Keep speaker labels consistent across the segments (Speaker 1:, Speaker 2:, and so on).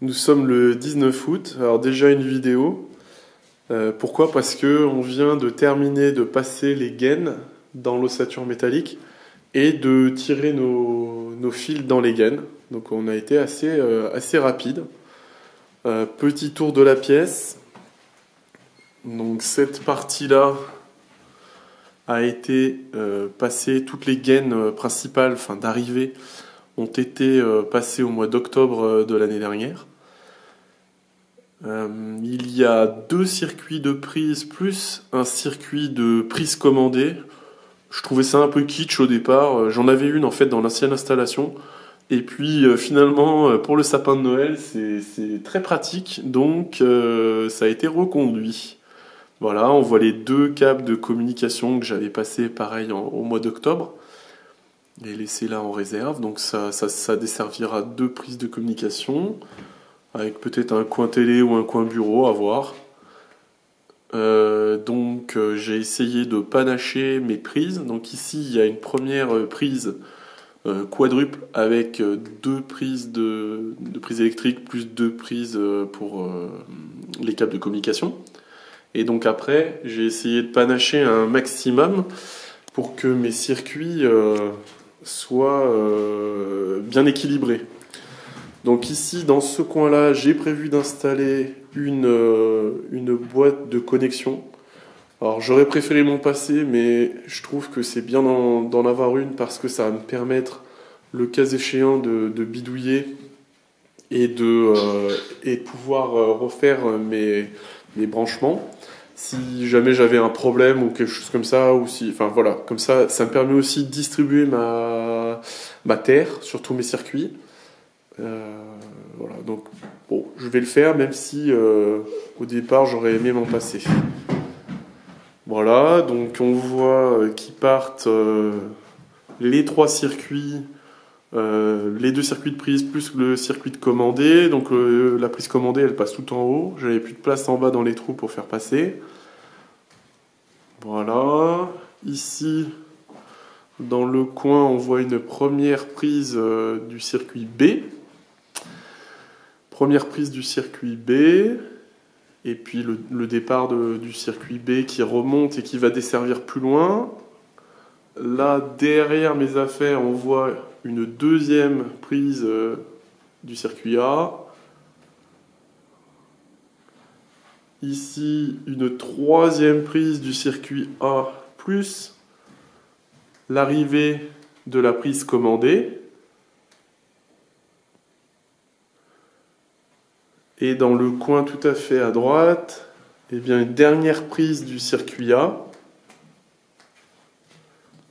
Speaker 1: Nous sommes le 19 août, alors déjà une vidéo. Pourquoi? Parce que on vient de terminer de passer les gaines dans l'ossature métallique et de tirer nos fils dans les gaines. Donc on a été assez rapide. Petit tour de la pièce. Donc cette partie-là a été passée, toutes les gaines principales, enfin d'arrivée, ont été passées au mois d'octobre de l'année dernière. Il y a 2 circuits de prise plus un circuit de prise commandée. Je trouvais ça un peu kitsch au départ. J'en avais une en fait dans l'ancienne installation. Et puis finalement, pour le sapin de Noël, c'est très pratique. Donc ça a été reconduit. Voilà, on voit les 2 câbles de communication que j'avais passés pareil au mois d'octobre. Les laissés là en réserve. Donc ça desservira 2 prises de communication. Avec peut-être un coin télé ou un coin bureau, à voir. Donc j'ai essayé de panacher mes prises. Donc ici il y a une première prise quadruple avec 2 prises de prise électrique plus 2 prises pour les câbles de communication. Et donc après j'ai essayé de panacher un maximum pour que mes circuits soient bien équilibrés. Donc ici, dans ce coin-là, j'ai prévu d'installer une boîte de connexion. Alors j'aurais préféré m'en passer, mais je trouve que c'est bien d'en avoir une parce que ça va me permettre, le cas échéant, de bidouiller et de pouvoir refaire mes branchements. Si jamais j'avais un problème ou quelque chose comme ça, ou si, enfin voilà, comme ça me permet aussi de distribuer ma terre sur tous mes circuits. Voilà, donc bon, je vais le faire même si au départ j'aurais aimé m'en passer. Voilà, donc on voit qu'ils partent les 3 circuits, les 2 circuits de prise plus le circuit de commandé. Donc la prise commandée elle passe tout en haut, j'avais plus de place en bas dans les trous pour faire passer. Voilà, ici dans le coin on voit une première prise du circuit B. Première prise du circuit B, et puis le départ du circuit B qui remonte et qui va desservir plus loin. Là, derrière mes affaires, on voit une 2e prise du circuit A. Ici, une 3e prise du circuit A, plus l'arrivée de la prise commandée. Et dans le coin tout à fait à droite, eh bien une dernière prise du circuit A.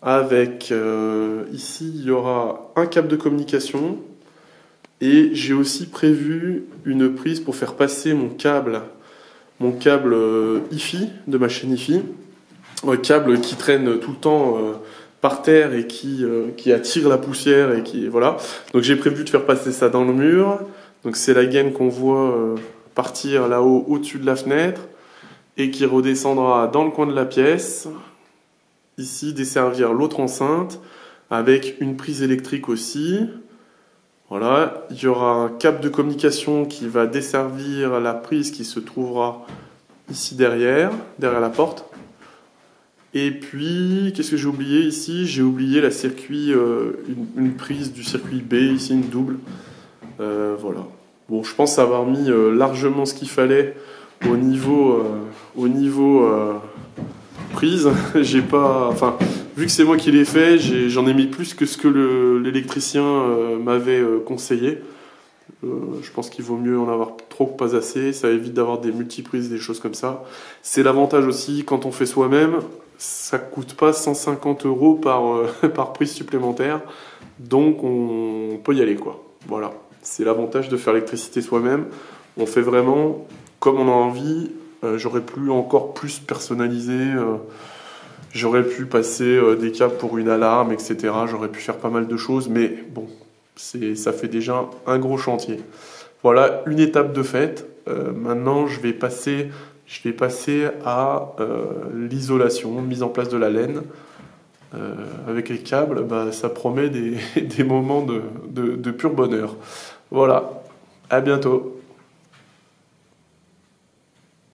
Speaker 1: Avec ici, il y aura un câble de communication. Et j'ai aussi prévu une prise pour faire passer mon câble Hi-Fi, de ma chaîne Hi-Fi. Un câble qui traîne tout le temps par terre et qui attire la poussière et qui voilà. Donc j'ai prévu de faire passer ça dans le mur. Donc c'est la gaine qu'on voit partir là-haut au-dessus de la fenêtre et qui redescendra dans le coin de la pièce. Ici desservir l'autre enceinte avec une prise électrique aussi. Voilà, il y aura un câble de communication qui va desservir la prise qui se trouvera ici derrière la porte. Et puis, qu'est-ce que j'ai oublié ici? J'ai oublié la circuit, une prise du circuit B, ici une double. Voilà. Bon, je pense avoir mis largement ce qu'il fallait au niveau prise. J'ai pas, enfin, vu que c'est moi qui l'ai fait, j'en ai mis plus que ce que l'électricien m'avait conseillé. Je pense qu'il vaut mieux en avoir trop que pas assez. Ça évite d'avoir des multiprises, des choses comme ça. C'est l'avantage aussi quand on fait soi-même. Ça coûte pas 150 € par prise supplémentaire. Donc on peut y aller, quoi. Voilà. C'est l'avantage de faire l'électricité soi-même. On fait vraiment comme on a envie. J'aurais pu encore plus personnaliser. J'aurais pu passer des câbles pour une alarme, etc. J'aurais pu faire pas mal de choses. Mais bon, ça fait déjà un gros chantier. Voilà, une étape de faite. Maintenant, je vais passer à l'isolation, mise en place de la laine. Avec les câbles, ça promet des moments de pur bonheur. Voilà, à bientôt.